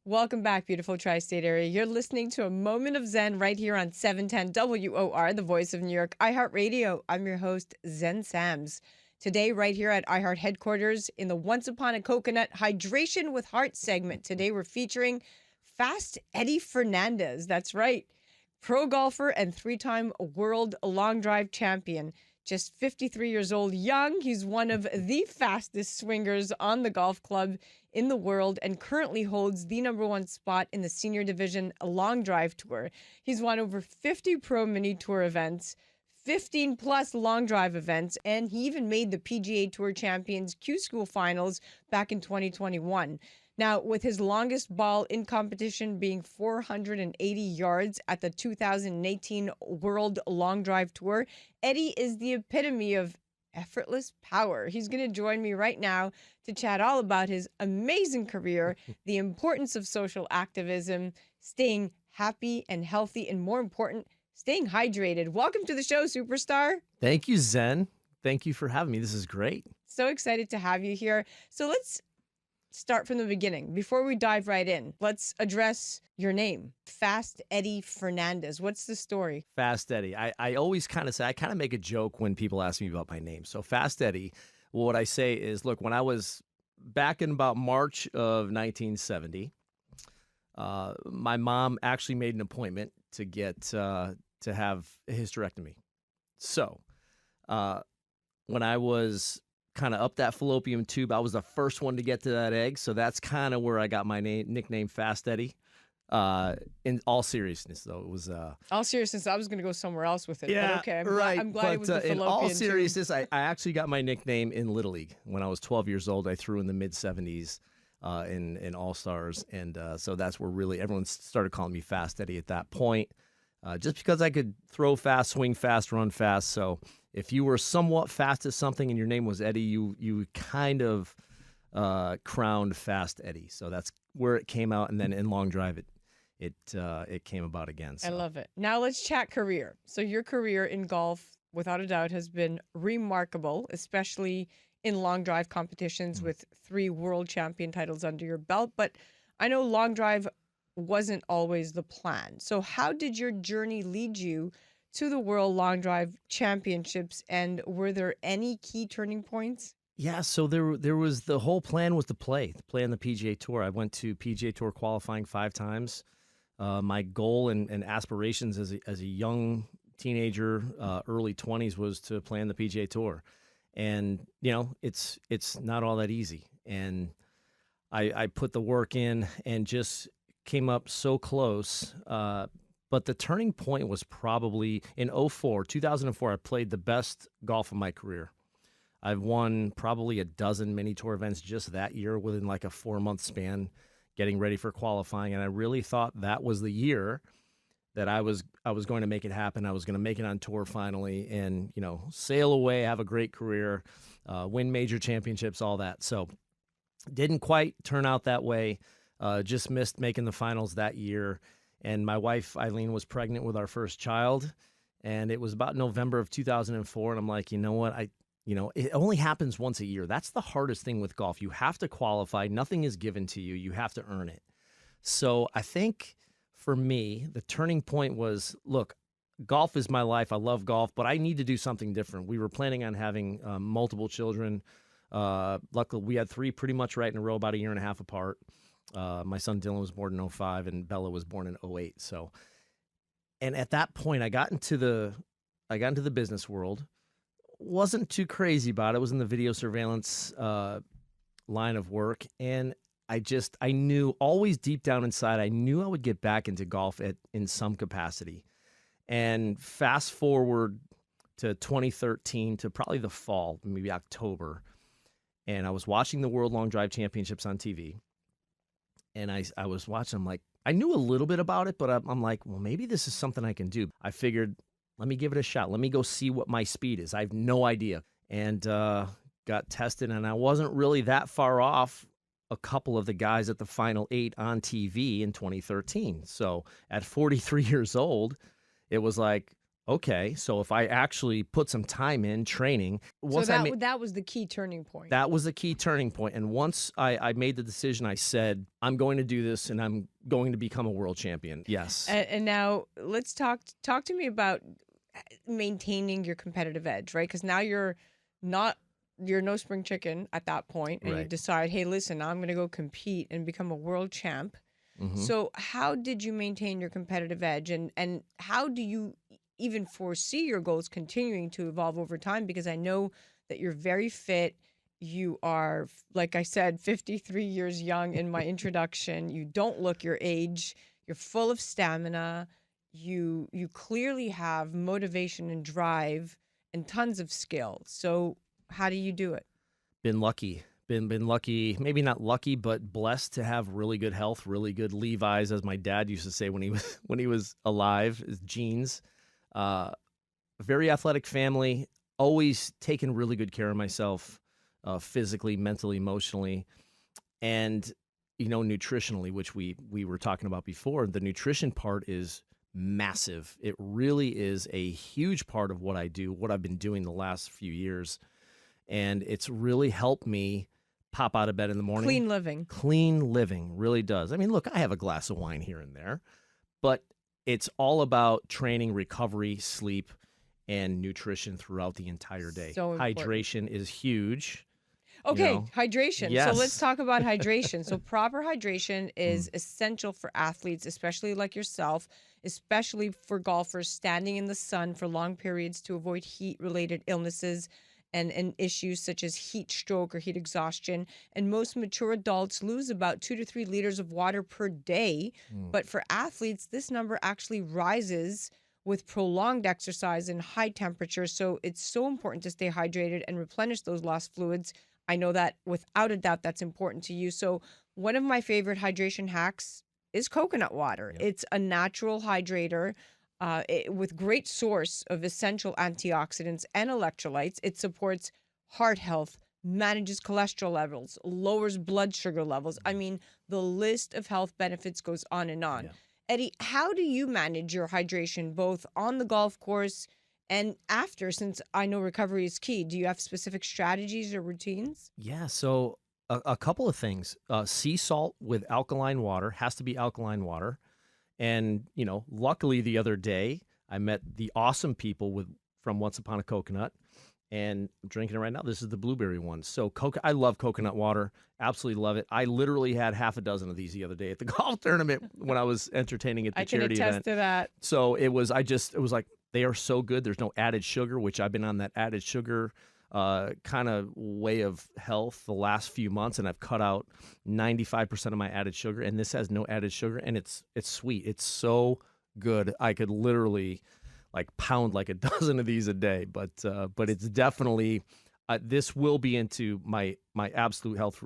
Welcome back, beautiful tri-state area. You're listening to a moment of Zen right here on 710 WOR, the voice of New York, iHeartRadio. I'm your host, Zen Sams. Today, right here at iHeart headquarters in the Once Upon a Coconut Hydration with Heart segment. Today, we're featuring Fast Eddie Fernandes. That's right. Pro golfer and three-time world long drive champion. Just 53 years old, young. He's one of the fastest swingers on the golf club in the world and currently holds the #1 spot in the senior division long drive tour. He's won over 50 pro mini tour events, 15 plus long drive events, and he even made the PGA Tour Champions Q School finals back in 2021. Now, with his longest ball in competition being 480 yards at the 2018 World Long Drive Tour, Eddie is the epitome of effortless power. He's going to join me right now to chat all about his amazing career, the importance of social activism, staying happy and healthy, and more important, staying hydrated. Welcome to the show, superstar. Thank you, Zen. Thank you for having me. This is great. So excited to have you here. So let's start from the beginning. Before we dive right in, let's address your name, Fast Eddie Fernandes. What's the story? Fast Eddie. I always kind of make a joke when people ask me about my name. So Fast Eddie, well, what I say is, look, when I was back in about March of 1970, my mom actually made an appointment to get to have a hysterectomy. So when I was kind of up that fallopian tube, I was the first one to get to that egg. So that's kind of where I got my nickname Fast Eddie. In all seriousness, though, it was all seriousness. I was going to go somewhere else with it. Yeah, but okay. I'm glad but, it was the fallopian in all tube. seriousness, I actually got my nickname in Little League when I was 12 years old. I threw in the mid 70s in All Stars, and so that's where really everyone started calling me Fast Eddie at that point. Just because I could throw fast, swing fast, run fast. So if you were somewhat fast at something and your name was Eddie, you kind of crowned Fast Eddie. So that's where it came out, and then in long drive it came about again. So. I love it. Now let's chat career. So your career in golf, without a doubt, has been remarkable, especially in long drive competitions with 3 world champion titles under your belt. But I know long drive wasn't always the plan. So how did your journey lead you to the World Long Drive Championships, and were there any key turning points? Yeah, so there was the whole plan was to play on the PGA Tour. I went to PGA Tour qualifying 5 times. My goal and aspirations as a young teenager, early 20s, was to play on the PGA Tour. And, it's not all that easy. And I put the work in and just came up so close. But the turning point was probably in 2004. I played the best golf of my career. I've won probably a dozen mini tour events just that year within like a 4-month span, getting ready for qualifying. And I really thought that was the year that I was going to make it happen. I was going to make it on tour finally and, sail away, have a great career, win major championships, all that. So didn't quite turn out that way. Just missed making the finals that year. And my wife, Eileen, was pregnant with our first child. And it was about November of 2004. And I'm like, you know what? It only happens once a year. That's the hardest thing with golf. You have to qualify. Nothing is given to you. You have to earn it. So I think for me, the turning point was, look, golf is my life. I love golf, but I need to do something different. We were planning on having multiple children. Luckily, we had 3 pretty much right in a row, about a year and a half apart. My son Dylan was born in 2005 and Bella was born in 2008. So, and at that point, I got into the business world. Wasn't too crazy about it. Was in the video surveillance line of work, and I knew always deep down inside, I knew I would get back into golf in some capacity. And fast forward to 2013, to probably the fall, maybe October, and I was watching the World Long Drive Championships on TV. And I was watching, I'm like, I knew a little bit about it, but I'm like, well, maybe this is something I can do. I figured, let me give it a shot. Let me go see what my speed is. I have no idea. And got tested, and I wasn't really that far off a couple of the guys at the final 8 on TV in 2013. So at 43 years old, it was like, okay, so if I actually put some time in training, So once I made that was the key turning point. that was a key turning point. And once I made the decision, I said, I'm going to do this and I'm going to become a world champion. Yes. And now let's talk to me about maintaining your competitive edge, right? Because now not you're no spring chicken at that point, and you Right. decide, hey, listen, I'm going to go compete and become a world champ. Hmm. So how did you maintain your competitive edge, and how do you even foresee your goals continuing to evolve over time? Because I know that you're very fit. You are, like I said, 53 years young in my introduction. You don't look your age. You're full of stamina. You clearly have motivation and drive and tons of skill. So how do you do it? Been lucky. Been lucky, maybe not lucky, but blessed to have really good health, really good Levi's, as my dad used to say when he was when he was alive, his jeans. Very athletic family, always taking really good care of myself, physically, mentally, emotionally, and nutritionally, which we were talking about before. The nutrition part is massive. It really is a huge part of what I do, what I've been doing the last few years, and it's really helped me pop out of bed in the morning. Clean living. Clean living really does. I mean, look, I have a glass of wine here and there, but it's all about training, recovery, sleep, and nutrition throughout the entire day. So important. Hydration is huge. Okay, hydration. So let's Yes. talk about hydration. So proper hydration is essential for athletes, especially like yourself, especially for golfers standing in the sun for long periods to avoid heat-related illnesses and issues such as heat stroke or heat exhaustion. And most mature adults lose about 2 to 3 liters of water per day. But for athletes, this number actually rises with prolonged exercise and high temperatures. So it's so important to stay hydrated and replenish those lost fluids. I know that without a doubt that's important to you. So one of my favorite hydration hacks is coconut water. Yep. It's a natural hydrator with great source of essential antioxidants and electrolytes. It supports heart health, manages cholesterol levels, lowers blood sugar levels. I mean, the list of health benefits goes on and on. Yeah. Eddie, how do you manage your hydration both on the golf course and after, since I know recovery is key? Do you have specific strategies or routines? Yeah, so a couple of things. Sea salt with alkaline water has to be alkaline water. And, luckily the other day I met the awesome people from Once Upon a Coconut, and I'm drinking it right now. This is the blueberry one. So I love coconut water. Absolutely love it. I literally had half a dozen of these the other day at the golf tournament when I was entertaining at the I can charity attest event. to that. So it was like, they are so good. There's no added sugar, which I've been on that added sugar kind of way of health the last few months, and I've cut out 95% of my added sugar, and this has no added sugar, and it's sweet. It's so good. I could literally pound like a dozen of these a day, but it's definitely this will be into my absolute health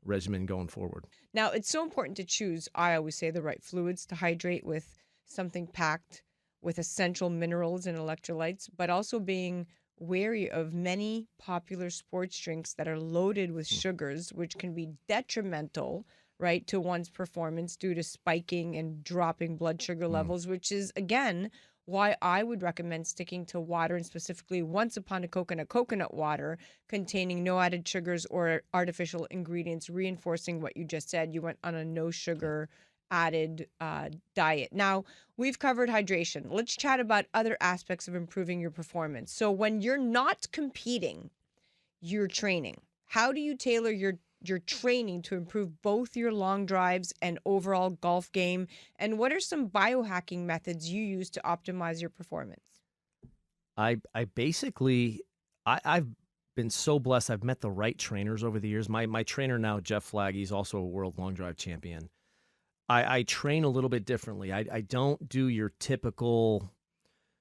regimen going forward. Now, it's so important to choose, I always say, the right fluids to hydrate with, something packed with essential minerals and electrolytes, but also being wary of many popular sports drinks that are loaded with sugars, which can be detrimental, right, to one's performance due to spiking and dropping blood sugar levels, which is, again, why I would recommend sticking to water, and specifically Once Upon a coconut water containing no added sugars or artificial ingredients, reinforcing what you just said. You went on a no sugar added diet. Now, we've covered hydration. Let's chat about other aspects of improving your performance. So when you're not competing, you're training. How do you tailor your training to improve both your long drives and overall golf game? And what are some biohacking methods you use to optimize your performance? I basically I've been so blessed. I've met the right trainers over the years. My trainer now, Jeff Flagg, he's also a world long drive champion. I train a little bit differently. I don't do your typical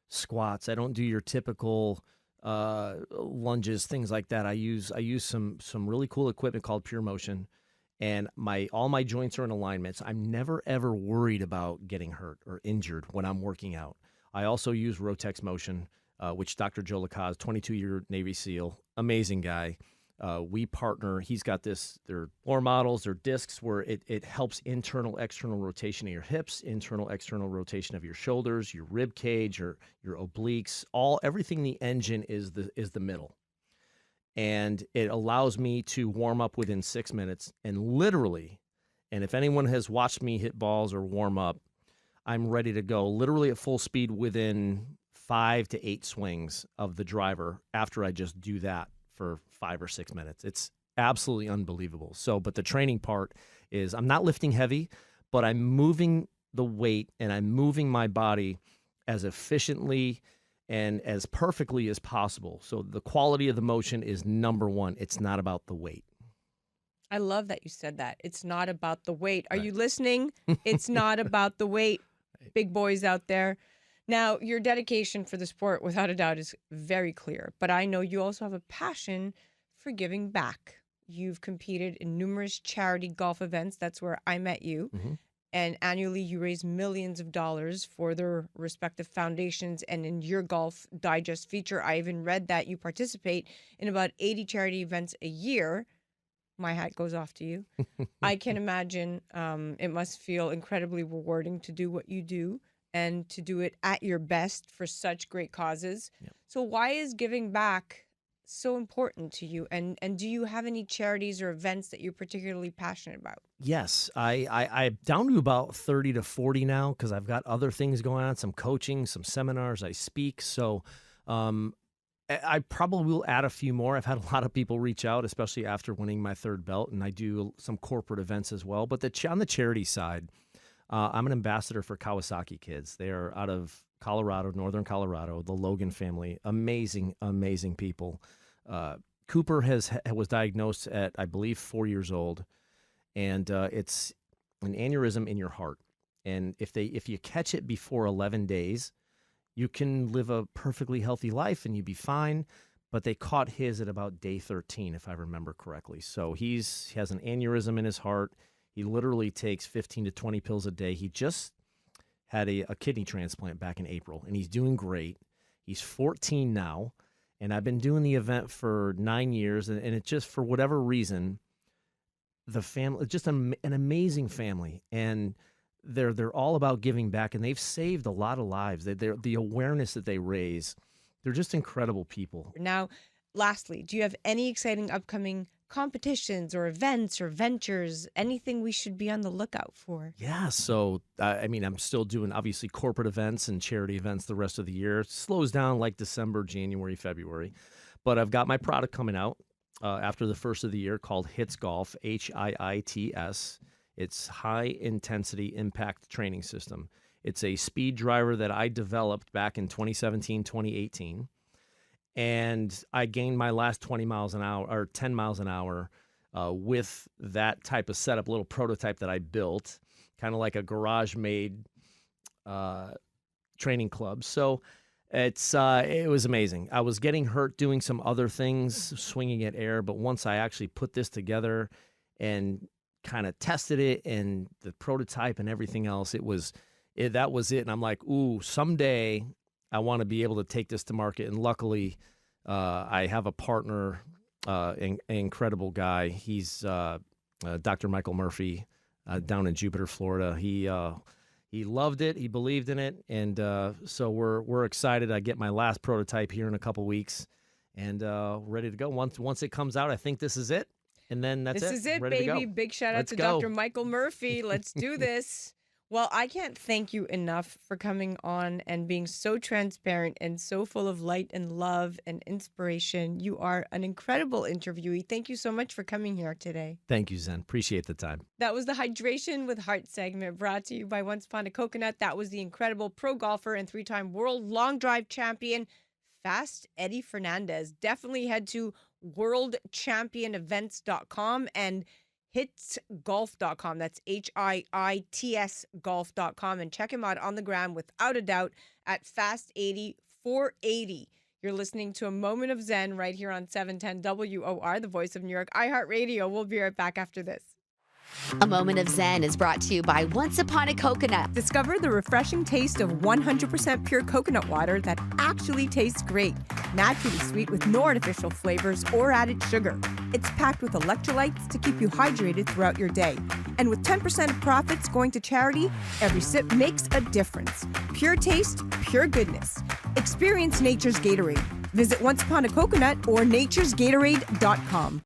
squats. I don't do your typical lunges, things like that. I use some really cool equipment called Pure Motion, and all my joints are in alignment. So I'm never ever worried about getting hurt or injured when I'm working out. I also use Rotex Motion, which Dr. Joe Lacaze, 22-year Navy SEAL, amazing guy. We partner. He's got their floor models, their discs, where it helps internal, external rotation of your hips, internal, external rotation of your shoulders, your rib cage, your obliques, everything. The engine is the middle. And it allows me to warm up within 6 minutes, and literally, and if anyone has watched me hit balls or warm up, I'm ready to go literally at full speed within 5 to 8 swings of the driver after I just do that for 5 or 6 minutes. It's absolutely unbelievable. So, but the training part is I'm not lifting heavy, but I'm moving the weight and I'm moving my body as efficiently and as perfectly as possible. So the quality of the motion is number one. It's not about the weight. I love that you said that. It's not about the weight. Are you listening? It's not about the weight, big boys out there. Now, your dedication for the sport, without a doubt, is very clear. But I know you also have a passion for giving back. You've competed in numerous charity golf events. That's where I met you. Mm-hmm. And annually, you raise millions of dollars for their respective foundations. And in your Golf Digest feature, I even read that you participate in about 80 charity events a year. My hat goes off to you. I can imagine it must feel incredibly rewarding to do what you do and to do it at your best for such great causes. Yep. So why is giving back so important to you? And do you have any charities or events that you're particularly passionate about? Yes, I'm down to about 30 to 40 now because I've got other things going on, some coaching, some seminars, I speak. So I probably will add a few more. I've had a lot of people reach out, especially after winning my third belt, and I do some corporate events as well. But on the charity side, I'm an ambassador for Kawasaki Kids. They are out of Colorado, northern Colorado, the Logan family. Amazing, amazing people. Cooper was diagnosed at, I believe, 4 years old, and it's an aneurysm in your heart. And if you catch it before 11 days, you can live a perfectly healthy life and you'd be fine. But they caught his at about day 13, if I remember correctly. So he has an aneurysm in his heart. He literally takes 15 to 20 pills a day. He just had a kidney transplant back in April, and he's doing great. He's 14 now, and I've been doing the event for 9 years, and it just, for whatever reason, the family, just an amazing family, and they're all about giving back, and they've saved a lot of lives. The awareness that they raise, they're just incredible people. Now, lastly, do you have any exciting upcoming competitions or events or ventures, anything we should be on the lookout for? Yeah, so I'm still doing obviously corporate events and charity events the rest of the year. It slows down like December, January, February, but I've got my product coming out after the first of the year called HITS Golf, HIITS. It's High Intensity Impact Training System. It's a speed driver that I developed back in 2017, 2018. And I gained my last 20 miles an hour or 10 miles an hour with that type of setup, little prototype that I built, kind of like a garage-made training club. So it was amazing. I was getting hurt doing some other things, swinging at air, but once I actually put this together and kind of tested it and the prototype and everything else, that was it. And I'm like, ooh, someday I want to be able to take this to market. And luckily, I have a partner, an incredible guy. He's Dr. Michael Murphy down in Jupiter, Florida. He loved it. He believed in it. And so we're excited. I get my last prototype here in a couple weeks and ready to go. Once it comes out, I think this is it. And then that's it. This is it, ready baby. Big shout out to Dr. Michael Murphy. Let's do this. Well, I can't thank you enough for coming on and being so transparent and so full of light and love and inspiration. You are an incredible interviewee. Thank you so much for coming here today. Thank you, Zen. Appreciate the time. That was the Hydration with Heart segment brought to you by Once Upon a Coconut. That was the incredible pro golfer and 3-time world long drive champion, Fast Eddie Fernandes. Definitely head to worldchampionevents.com and hitsgolf.com. That's HIITS golf.com. And check him out on the gram without a doubt at Fast8480. You're listening to A Moment of Zen right here on 710 WOR, the voice of New York, iHeartRadio. We'll be right back after this. A Moment of Zen is brought to you by Once Upon a Coconut. Discover the refreshing taste of 100% pure coconut water that actually tastes great. Naturally sweet with no artificial flavors or added sugar. It's packed with electrolytes to keep you hydrated throughout your day. And with 10% of profits going to charity, every sip makes a difference. Pure taste, pure goodness. Experience nature's Gatorade. Visit Once Upon a Coconut or naturesgatorade.com.